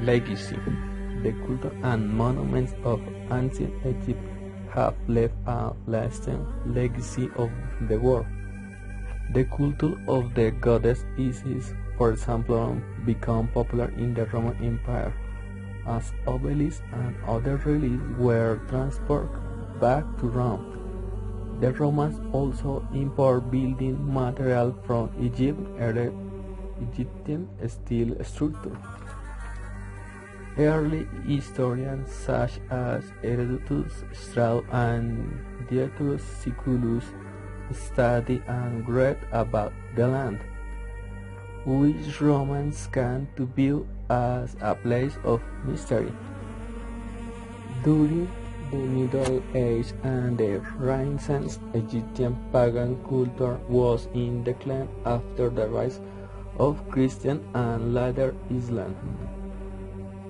Legacy. The culture and monuments of ancient Egypt have left a lasting legacy of the world. The culture of the goddess Isis, for example, became popular in the Roman Empire, as obelisks and other relics were transported back to Rome. The Romans also import building material from Egyptian steel structure. Early historians such as Herodotus, Strabo, and Diodorus Siculus studied and read about the land, which Romans came to view as a place of mystery. During the Middle Ages and the Renaissance, Egyptian pagan culture was in decline after the rise of Christian and later Islam.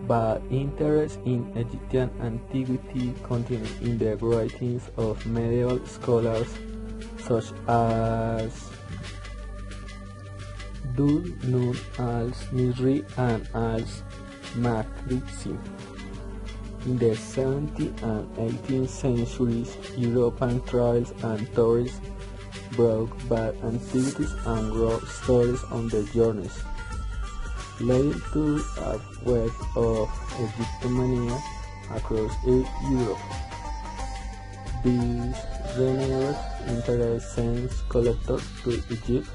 But interest in Egyptian antiquity continued in the writings of medieval scholars such as Dul Nun al-Misri and al-Makrizi. In the 17th and 18th centuries, European travelers and tourists brought back antiquities and wrote stories on their journeys, leading to a wave of Egyptomania across Europe. This renewed interest sent collectors to Egypt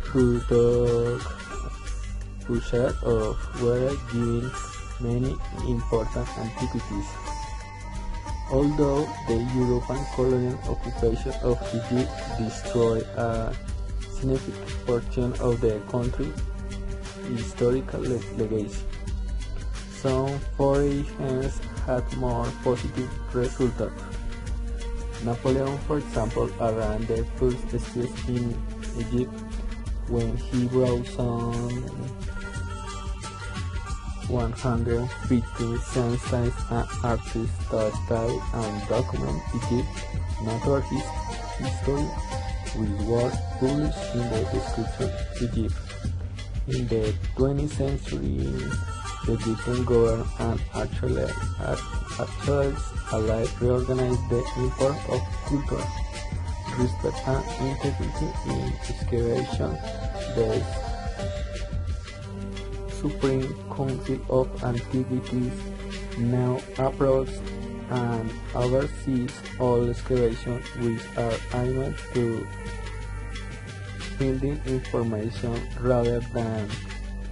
who took purchase of were given many important antiquities. Although the European colonial occupation of Egypt destroyed a significant portion of the country's historical legacy, some foreigners had more positive results. Napoleon, for example, ran the first streets in Egypt when he brought some 150 scientists and artists to study and document Egypt's natural history, which was published in the description Egypt. In the 20th century, the Egyptian government and architects alike reorganized the import of culture, respect and integrity in excavation. The Supreme Council of Antiquities now approves and oversees all excavations which are aimed to building information rather than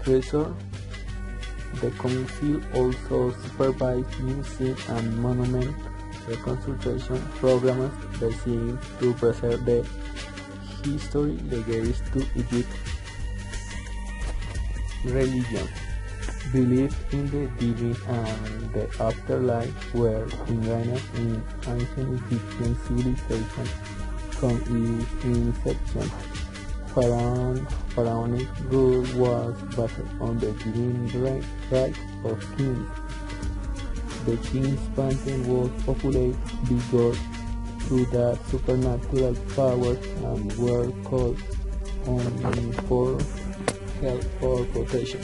treasure. The Council also supervises museum and monument reconstruction programs designed to preserve the history legacy to Egypt. Religion. Belief in the divine and the afterlife were ingrained in ancient Egyptian civilization from its inception. Pharaonic rule was based on the divine right of kings. The king's pantheon was populated with gods through the supernatural powers and were called on for help or protection.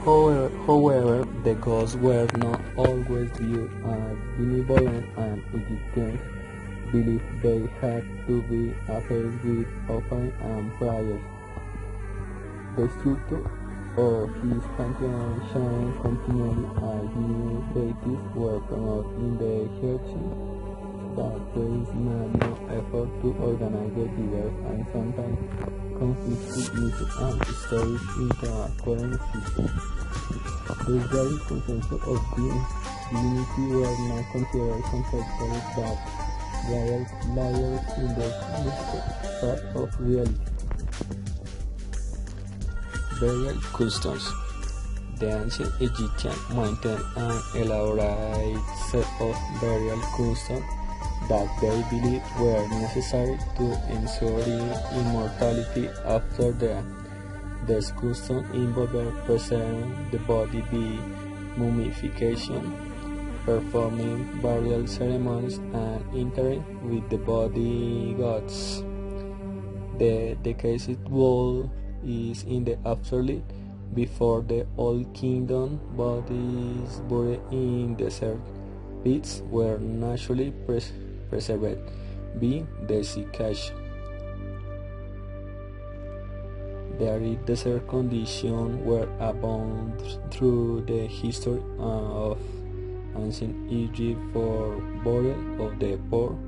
However, the gods were not always viewed as benevolent, and Egyptians believed they had to be appeased with offering and prayers. The structure of his pantheon changed continually as new deities were promoted in the hierarchy, but there is no effort to organize the diverse and sometimes conflicting music and stories into a coherent system. The various conceptions of divinity were not considered conceptual but rather layers in the part of reality. Burial customs. The ancient Egyptians maintained an elaborate set of burial customs that they believed were necessary to ensure immortality after death. These customs involved preserving the body by mummification, performing burial ceremonies, and interacting with the body gods. The decayed wall is in the absolute Before the Old Kingdom, bodies buried in desert pits were naturally preserved. B. Desiccation. The arid desert conditions were abundant through the history of ancient Egypt for burial of the poor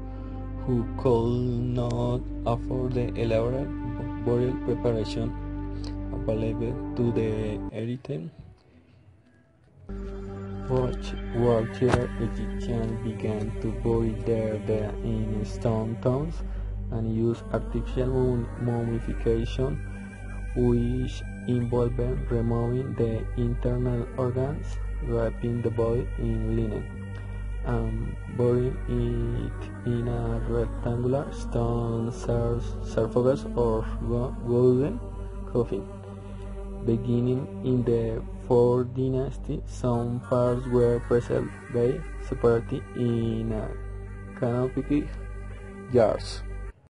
who could not afford the elaborate burial preparation available to the elite. Wealthier Egyptians began to bury their dead in stone tombs and use artificial mummification, which involved removing the internal organs, wrapping the body in linen, and burying it in a rectangular stone sarcophagus or golden coffin. Beginning in the 4th dynasty, some parts were preserved separately in canonical jars.